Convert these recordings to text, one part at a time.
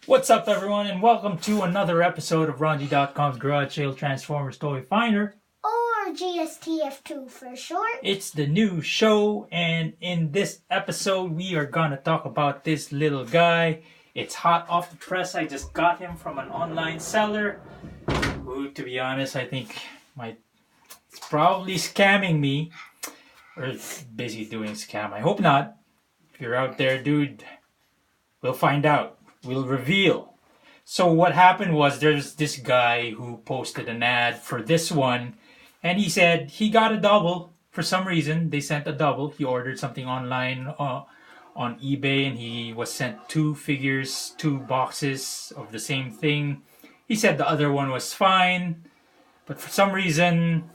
What's up, everyone, and welcome to another episode of RONJIE.COM's Garage Sale Transformers Toy Finder. Or GSTF2 for short. It's the new show, and in this episode, we are going to talk about this little guy. It's hot off the press. I just got him from an online seller who, to be honest, I think it's probably scamming me. Or busy doing scam. I hope not. If you're out there, dude, we'll find out. We'll reveal. So what happened was there's this guy who posted an ad for this one, and he said he got a double. For some reason, they sent a double. He ordered something online on eBay, and he was sent two figures, two boxes of the same thing. He said the other one was fine, but for some reason,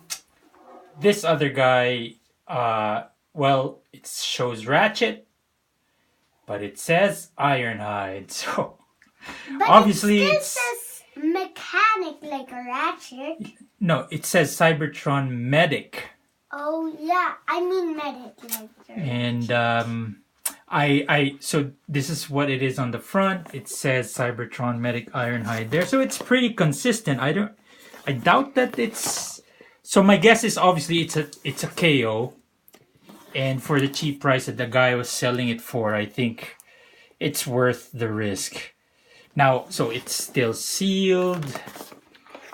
this other guy, it shows Ratchet, but it says Ironhide. So but obviously it still says mechanic like a Ratchet. No, it says Cybertron Medic. Oh yeah, I mean medic like a And so this is what it is on the front. It says Cybertron Medic Ironhide there. So it's pretty consistent. I doubt that it's, so my guess is obviously it's a KO. And for the cheap price that the guy was selling it for, I think it's worth the risk. Now, so it's still sealed.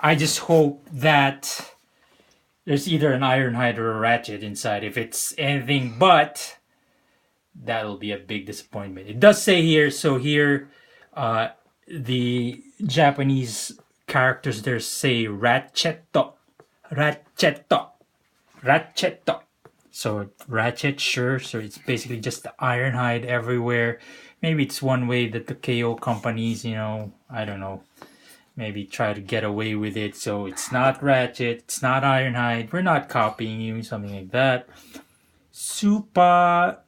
I just hope that there's either an Ironhide or a Ratchet inside. If it's anything but, that'll be a big disappointment. It does say here, so here, the Japanese characters there say Ratchetto. Ratchetto. Ratchetto. So Ratchet, sure. So it's basically just the Ironhide everywhere. Maybe it's one way that the KO companies, I don't know, maybe try to get away with it. So it's not Ratchet, it's not Ironhide. We're not copying you, something like that. Super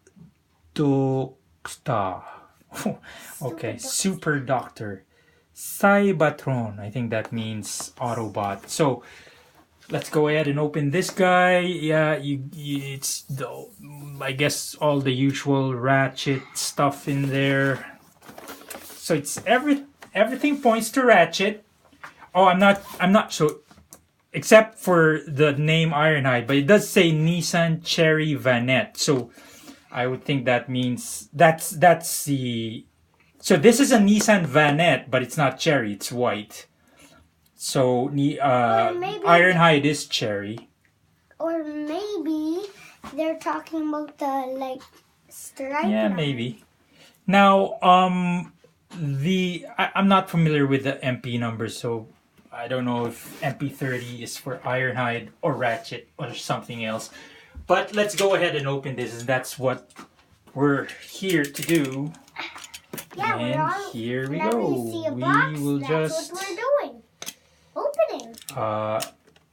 Doctor. Okay, Super Doctor. Cybertron. I think that means Autobot. So let's go ahead and open this guy. Yeah, it's I guess all the usual Ratchet stuff in there. So it's everything points to Ratchet. Oh, I'm not so, except for the name Ironhide, but it does say Nissan Cherry Vanette. So I would think that means that's the, so this is a Nissan Vanette, but it's not cherry, it's white. So Ironhide is cherry. Or maybe they're talking about the stripe. Yeah, maybe. Now, I'm not familiar with the MP numbers, so I don't know if MP30 is for Ironhide or Ratchet or something else. But let's go ahead and open this, and that's what we're here to do. Yeah, and here we go. We will just. What we're doing. Opening.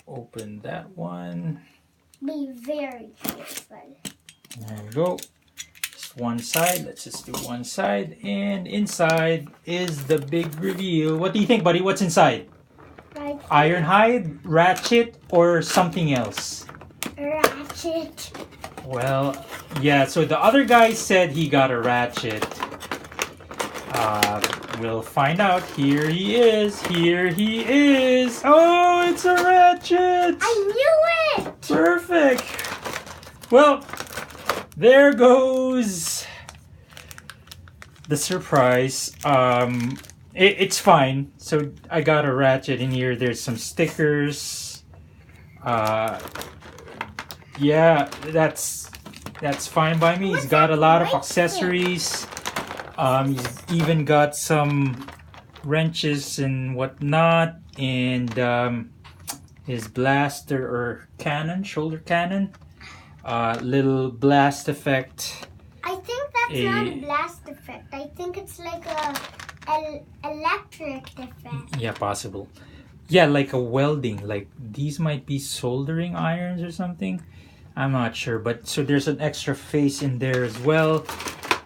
Open that one. Be very careful. There we go. Just one side. Let's just do one side. And inside is the big reveal. What do you think, buddy? What's inside? Right. Ironhide, Ratchet, or something else? Ratchet. Well, yeah. So the other guy said he got a Ratchet. We'll find out. Here he is. Here he is. Oh, it's a Ratchet. I knew it. Perfect. Well, there goes the surprise. It's fine. So I got a Ratchet in here. There's some stickers. Yeah, that's fine by me. He's got a lot of accessories. He's even got some wrenches and whatnot, and his blaster or cannon, shoulder cannon, little blast effect. I think that's not a blast effect. I think it's like a electric effect. Yeah, possible. Yeah, like a welding. Like these might be soldering irons or something. I'm not sure, but so there's an extra face in there as well.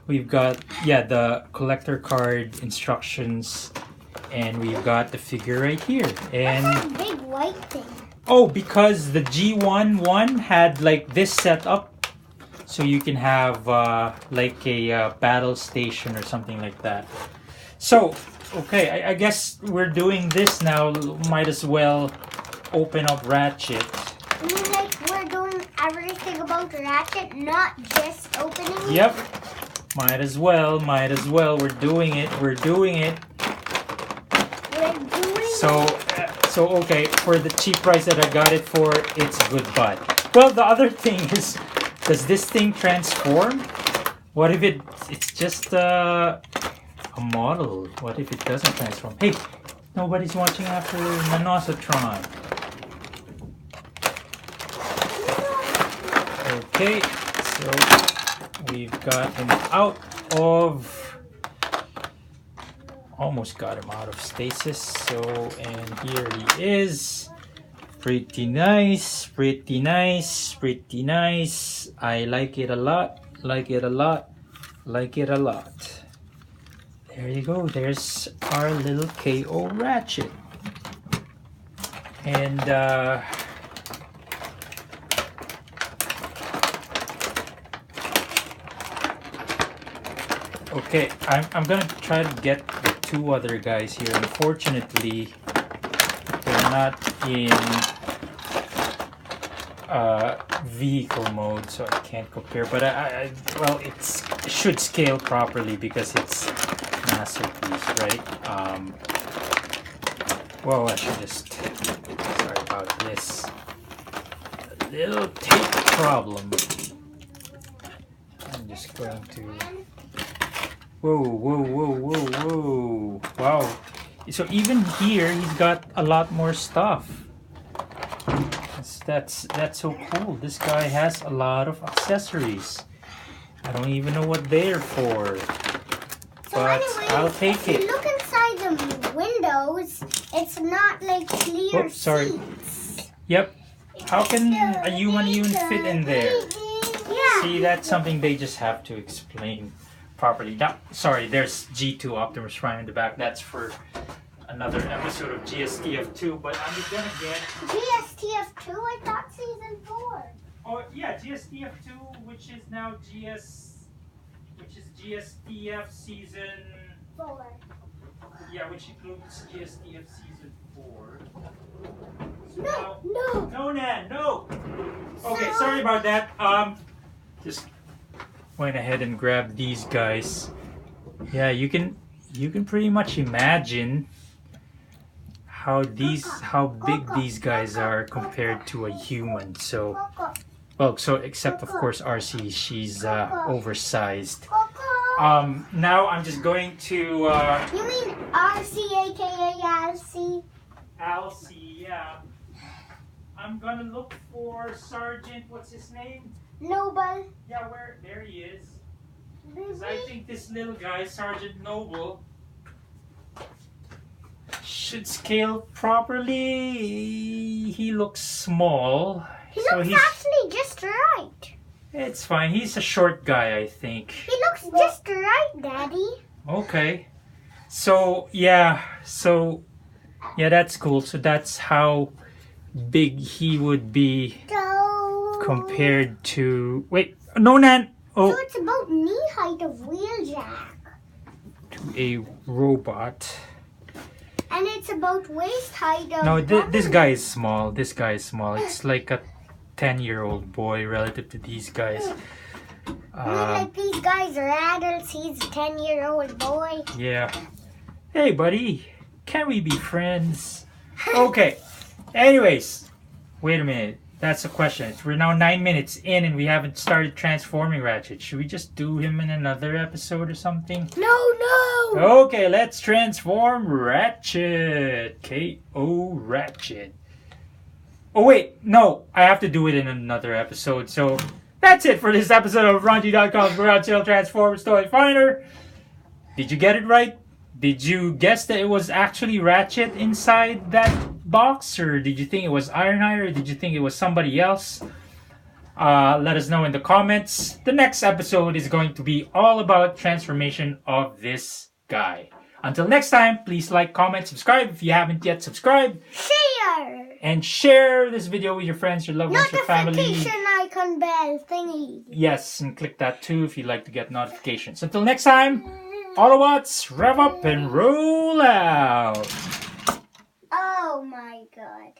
We've got, the collector card instructions, and we've got the figure right here. And what's that big white thing? Oh, because the G1 one had like this setup, so you can have like a battle station or something like that. So, okay, I guess we're doing this now. Might as well open up Ratchet. I mean, like, we're doing everything about Ratchet, not just opening it? Yep. Might as well. We're doing it. So okay, for the cheap price that I got it for, it's a good buy. Well, the other thing is, does this thing transform? What if it's just a model? What if it doesn't transform? Hey, nobody's watching after Nanosatron. Okay, so we've got him out of... Almost got him out of stasis. So, and here he is. Pretty nice. I like it a lot. There you go. There's our little KO Ratchet. And okay, I'm gonna try to get the two other guys here. Unfortunately, they're not in vehicle mode, so I can't compare. But well, it should scale properly because it's masterpiece, right? Well, I should just... Sorry about this. A little tape problem. I'm just going to... Whoa. Wow. So even here, he's got a lot more stuff. That's so cool. This guy has a lot of accessories. I don't even know what they're for. But anyways, I'll take it. If you look inside the windows, it's not like clear seats. Yep. How can a human even fit in there? Yeah. See, that's something they just have to explain properly. Now, sorry, there's G2 Optimus Prime in the back. That's for another episode of GSTF2, but I'm gonna get... GSTF2? I thought season 4. Oh, yeah, GSTF2, which is now GSTF season... 4. Yeah, which includes GSTF season 4. So No, Nan, no! Okay, sorry about that. Just went ahead and grabbed these guys. Yeah, you can pretty much imagine how big these guys are compared to a human. So, well, so except of course RC, she's oversized. Now I'm just going to... You mean RC, aka Alcy? Alcy, yeah. I'm gonna look for Sergeant, what's his name? Noble. Yeah, there he is. Because I think this little guy, Sergeant Noble, should scale properly. He looks small. He looks actually just right. It's fine. He's a short guy, I think. He looks just right, Daddy. Okay. So, yeah, that's cool. So that's how big he would be compared to... Wait, no, Nan! Oh. So it's about knee height of Wheeljack. To a robot. And it's about waist height of... No, this guy is small. It's like a 10-year-old boy relative to these guys. I mean, like these guys are adults. He's a 10-year-old boy. Yeah. Hey, buddy. Can we be friends? Okay. Anyways, wait a minute. That's the question. We're now 9 minutes in and we haven't started transforming Ratchet. Should we just do him in another episode or something? No! Okay, let's transform Ratchet. KO Ratchet. Oh wait, no. I have to do it in another episode. So that's it for this episode of RONJIE.COM's Garage Sale Transformers Toy Finder. Did you get it right? Did you guess that it was actually Ratchet inside that box, or did you think it was Ironhide, or did you think it was somebody else? Let us know in the comments. The next episode is going to be all about transformation of this guy. Until next time, please like, comment, subscribe if you haven't yet subscribed. Share! And share this video with your friends, your loved ones, your family. Notification icon bell thingy. Yes, and click that too if you'd like to get notifications. Until next time. Autobots, rev up and roll out! Oh my god.